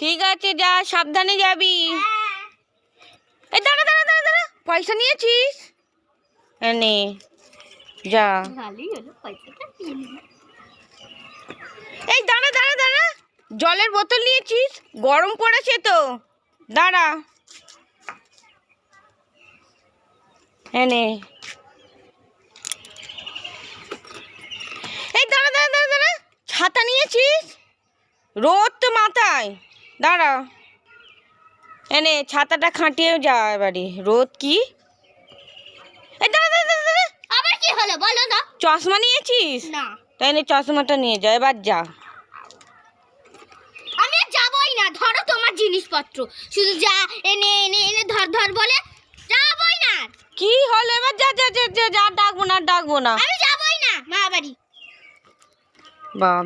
ঠিক আছে যা, সাবধানে যাবি। এই দাঁড়া দাঁড়া দাঁড়া দাঁড়া, পয়সা নিয়েছিস? এনে যা। এই দাঁড়া দাঁড়া দাঁড়া, জলের বোতল নিয়েছিস? গরম পড়েছে তো, দাঁড়া। এনে এই দাঁড়া দাঁড়া দাঁড়া দাঁড়া, ছাতা নিয়েছিস? রোদ তো মাথায়, দাঁড়া। এনে ছাতাটা খাটিয়ে যা এবারে, রোদ কি। এই দাঁড়া দাঁড়া দাঁড়া দাঁড়া, আবার কি হলো বলো না? চশমা নিয়েছিস? না। তাই নে চশমাটা নিয়ে যা, এবার যা। আমি আর যাবই না, ধরো তোমার জিনিসপত্র, শুধু যা এনে এনে এনে ধর ধর বলে যাবই না। কি হলো এবার, যা যা যা যা, ডাকবো না ডাকবো না। আমি যাবই না মা বাড়ি। বা